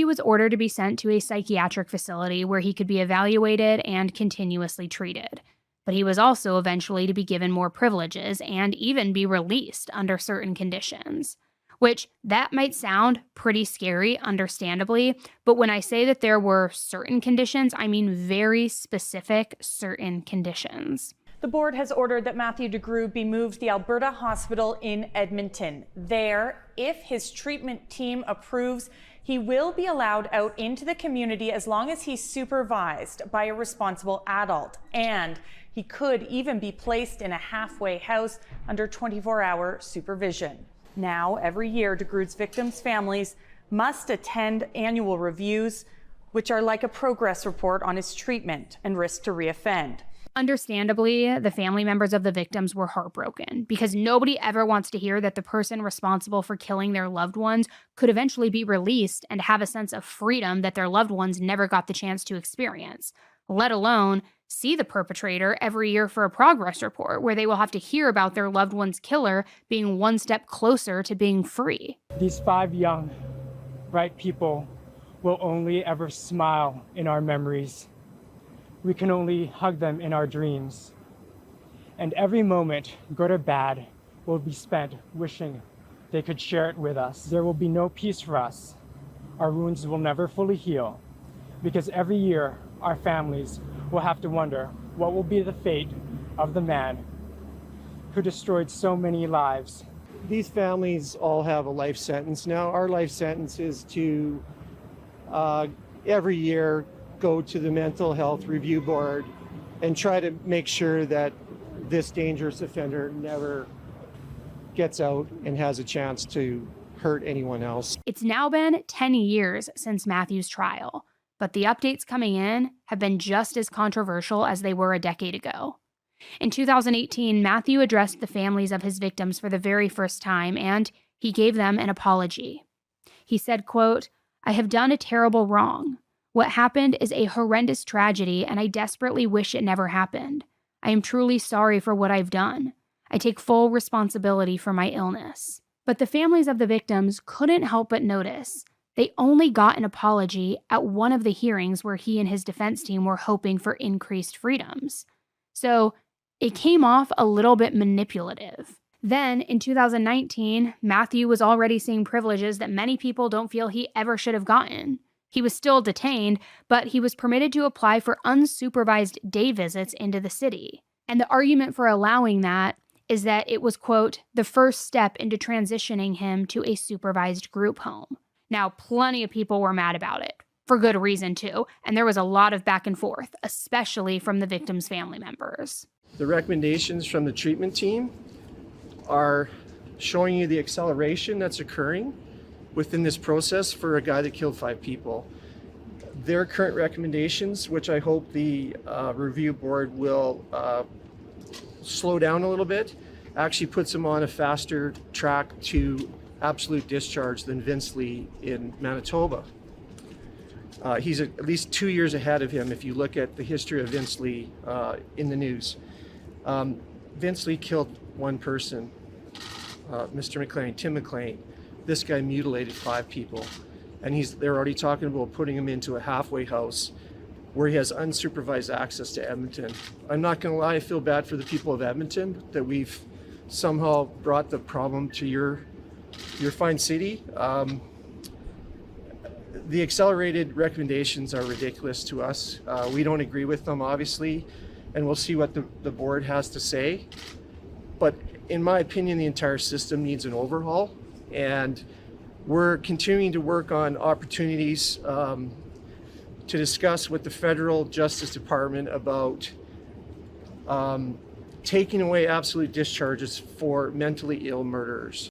was ordered to be sent to a psychiatric facility where he could be evaluated and continuously treated. But he was also eventually to be given more privileges and even be released under certain conditions. Which, that might sound pretty scary, understandably, but when I say that there were certain conditions, I mean very specific certain conditions. The board has ordered that Matthew Degrood be moved to the Alberta Hospital in Edmonton. There, if his treatment team approves, he will be allowed out into the community as long as he's supervised by a responsible adult. And he could even be placed in a halfway house under 24-hour supervision. Now, every year, Degrood's victims' families must attend annual reviews, which are like a progress report on his treatment and risk to reoffend. Understandably, the family members of the victims were heartbroken because nobody ever wants to hear that the person responsible for killing their loved ones could eventually be released and have a sense of freedom that their loved ones never got the chance to experience, let alone see the perpetrator every year for a progress report where they will have to hear about their loved one's killer being one step closer to being free. These 5 young, bright people will only ever smile in our memories. We can only hug them in our dreams. And every moment, good or bad, will be spent wishing they could share it with us. There will be no peace for us. Our wounds will never fully heal, because every year our families will have to wonder what will be the fate of the man who destroyed so many lives. These families all have a life sentence now. Our life sentence is to every year go to the mental health review board and try to make sure that this dangerous offender never gets out and has a chance to hurt anyone else. It's now been 10 years since Matthew's trial, but the updates coming in have been just as controversial as they were a decade ago. In 2018, Matthew addressed the families of his victims for the very first time, and he gave them an apology. He said, quote, "I have done a terrible wrong. What happened is a horrendous tragedy, and I desperately wish it never happened. I am truly sorry for what I've done. I take full responsibility for my illness." But the families of the victims couldn't help but notice they only got an apology at one of the hearings where he and his defense team were hoping for increased freedoms. So it came off a little bit manipulative. Then, in 2019, Matthew was already seeing privileges that many people don't feel he ever should have gotten. He was still detained, but he was permitted to apply for unsupervised day visits into the city. And the argument for allowing that is that it was, quote, the first step into transitioning him to a supervised group home. Now, plenty of people were mad about it, for good reason too, and there was a lot of back and forth, especially from the victims' family members. The recommendations from the treatment team are showing you the acceleration that's occurring within this process for a guy that killed 5 people. Their current recommendations, which I hope the review board will slow down a little bit, actually puts him on a faster track to absolute discharge than Vince Lee in Manitoba. He's at least 2 years ahead of him if you look at the history of Vince Lee in the news. Vince Lee killed one person, Mr. McLean, Tim McLean. This guy mutilated 5 people, and they're already talking about putting him into a halfway house where he has unsupervised access to Edmonton. I'm not gonna lie, I feel bad for the people of Edmonton that we've somehow brought the problem to your fine city. The accelerated recommendations are ridiculous to us. We don't agree with them, obviously, and we'll see what the board has to say. But in my opinion, the entire system needs an overhaul, and we're continuing to work on opportunities to discuss with the Federal Justice Department about taking away absolute discharges for mentally ill murderers.